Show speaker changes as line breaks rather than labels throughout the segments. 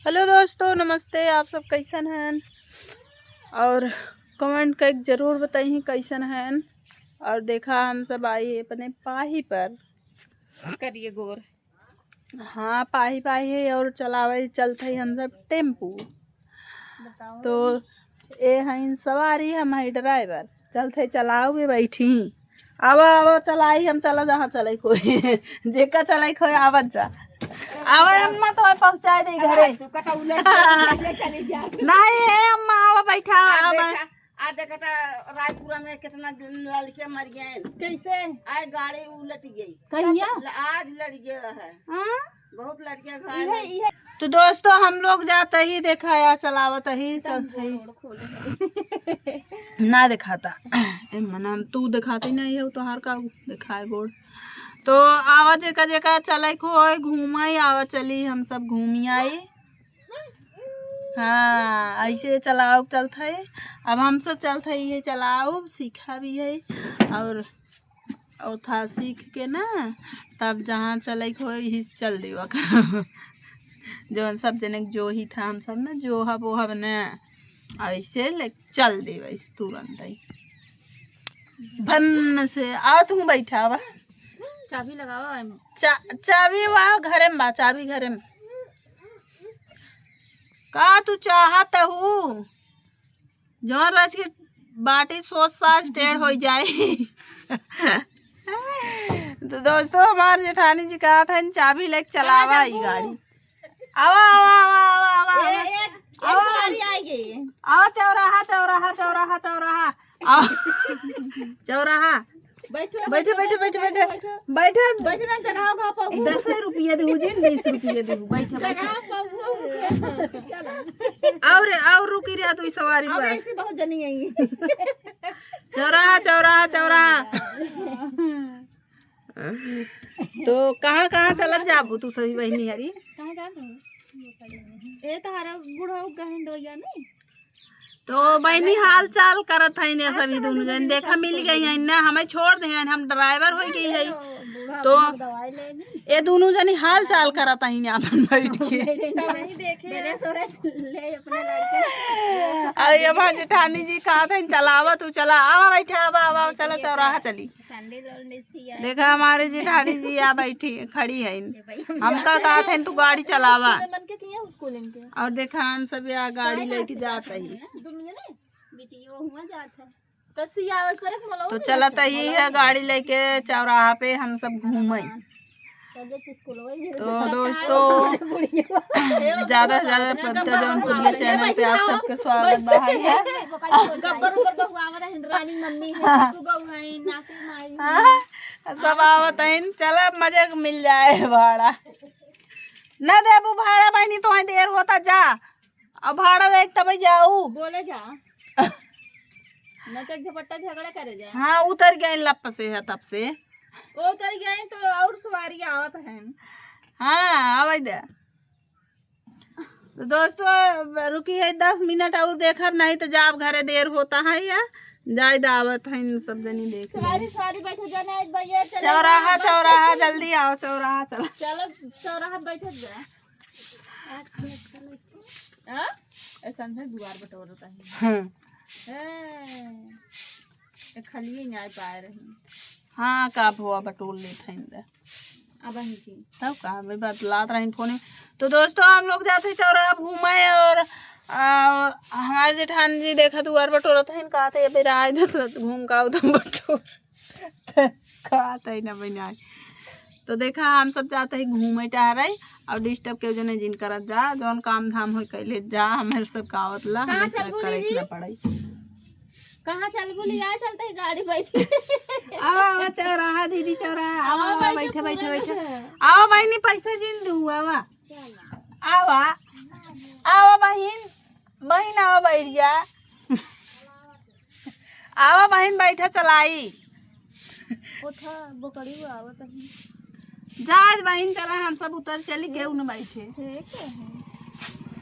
Hello दोस्तों, नमस्ते। आप सब कैसन हैं और कमेंट कर ज़रूर बताइए कैसन हैं। और देखा हम सब आई अपने पाही पर
करिए गोर।
हाँ, पाही पाही है और चलावे चलते हम सब टेम्पू। तो ये हैं सवारी, हम है ड्राइवर। चलते चलाओ भी बैठी आवा आवा चलाई, हम चला जहाँ चले कोई जेका चलाई खोए आवत जा आवा अम्मा तो पहुँचाए दे घरे नहीं है अम्मा आवा बैठा
आ देखा रायपुरा में कितना लड़के मर गए।
कैसे
आज गाड़ी उलट गई
कहिया
आज लड़ गया है। बहुत लड़के घायल है।
तो दोस्तों हम लोग जाते ही देखा या चलावत ही चलते ही ना दिखाता मना तू दिखाती नहीं है तो हर का दिखाए गोड़। तो आवा जेका जेका चले को घूमाई आवा चली हम सब घूमी आई। हाँ ऐसे चलाओ चलते है। अब हम सब चलते ही चलाओ सीखा भी है और था सीख के ना तब जहाँ चले को ही चल देवा कर जो सब जने जो ही था हम सब ना जो हब वो हब न ऐसे ले चल देवे तुरंत ही भन से आ तू बैठा वा
चाबी लगावा
चाबी वहाँ घरे में बा चाबी घरे में का तू चाहत हूँ जो रच के बाटी सोच साज टेढ़ हो जाए तो दोस्तों हमारे जेठानी जी कहा था चाबी लेके चलावा ही गाड़ी आवा आवा आवा आवा आवा आवा चौराहा चौराहा चौराहा चौराहा आवा चौराहा बैठे बैठे बैठे बैठे बैठे बैठे ना जगह का 10 रुपये दे 20 रुपये दे बैठे और रुकी रहा तू सवारी पर
ऐसे बहुत जनी आएंगी।
चौराहा चौराहा चौराहा तो कहाँ कहाँ चलत जाबू तू सभी बहनी हरी
कहाँ जा ए तहारा बूढ़ा गहन दोया नहीं
तो बहनी हाल चाल करत है ने सभी दोनों जन देखा मिल गई है ना हमें छोड़ दे हम ड्राइवर हो गई है तो ये दोनों जनी हाल चाल करत है ना अपन बैठ के अरे हमारे जेठानी जी कहा था चलावा तू चला आवा बैठा आवा आवा चला चौराहा चली देखा हमारे जेठानी जी यहाँ बैठी खड़ी है हमका कहा था तू गाड़ी चलावा और देखा हम सब यहाँ गाड़ी लेके जाते ही तो चलता ही है गाड़ी लेके चौराहा पे हम सब घूमे। तो दोस्तों ज्यादा से ज्यादा पत्ता जौनपुर चैनल पे आप सबके स्वागत बहाई है। सब आवत है चला मजे मिल जाए भाड़ा न देबू भाड़ा बहनी तो देर होता जा अब भाड़ा देख तब जाऊ
बोले जा झपट्टा झगड़ा करे जा।
हाँ उतर गए लप से है तब से
वो उतर गए तो और सवारी आवत है।
हाँ आवाज दे तो दोस्तों रुकी है 10 मिनट और देखब नहीं तो जाब घरे देर होता है या जाए दावत है सब जनी देख
सारी बैठ जाना है भैया
चौराहा चौराहा जल्दी आओ चौराहा चलो
चलो चौराहा बैठ जा ऐसा दुआर बटोर होता है खाली न्याय पाए रही।
हाँ का भुआ बटोर लेते हैं
अब
तब कहा बतलात रही फोन। तो दोस्तों हम लोग जाते चौराहा घूमे और हमारे जेठान जी देखा दुआर बटोरत है कहा थे अभी राय घूम का उधम बटोर कहा था ना बना। तो देखा हम सब जाते ही घूमे टहरे और डिस्टर्ब के जने जिन करत जा जौन काम धाम हो कैले जा हमारे सब कावत ला हमें करे ना पड़े।
कहाँ चल बोली यार चलते ही गाड़ी बैठी
आवा चौराहा दीदी चौराहा आवा बैठे बैठे बैठे आवा बहनी पैसा जिन दू आवा आवा आवा बहन आवा बैठ जा आवा बहन बैठा चलाई
उठा बोकड़ी आवा तही
जाज बहन चला हम सब उतर चली केहू न बैठे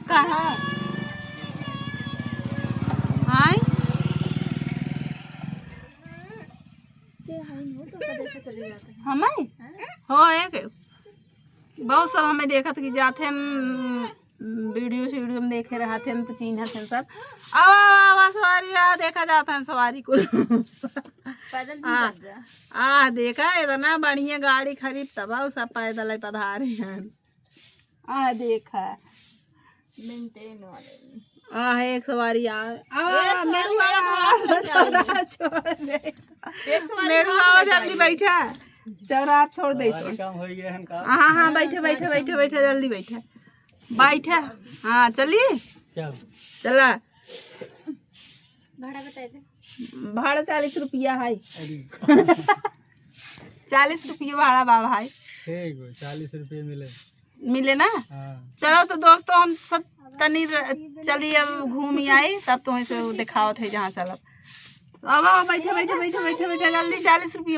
कहाँ हाँ हमें हो एक बहुत सब हमें देखत कि जाते हैं वीडियो में देखे रहा थे तो चिन्ह थे सब। आवा सवारी आ देखा जाता है सवारी को आ देखा इतना बढ़िया गाड़ी खरीद तब सब पैदल पधारे हैं। आ देखा
मेंटेन वाले
एक सवारी आ जल्दी बैठा चौरा आप छोड़ दे। हाँ हाँ बैठे बैठे बैठे बैठे जल्दी बैठे बैठे। हाँ चलिए चला
भाड़ा बता दे।
भाड़ा 40 रुपया है 40 रुपया भाड़ा बा भाई
40 रुपये
मिले ना।
हाँ।
चलो तो दोस्तों हम सब तनी चलिए अब घूम आए तब तो से दिखावत है जहाँ चलब। अब बैठे बैठे बैठे बैठे बैठे जल्दी 40 रुपया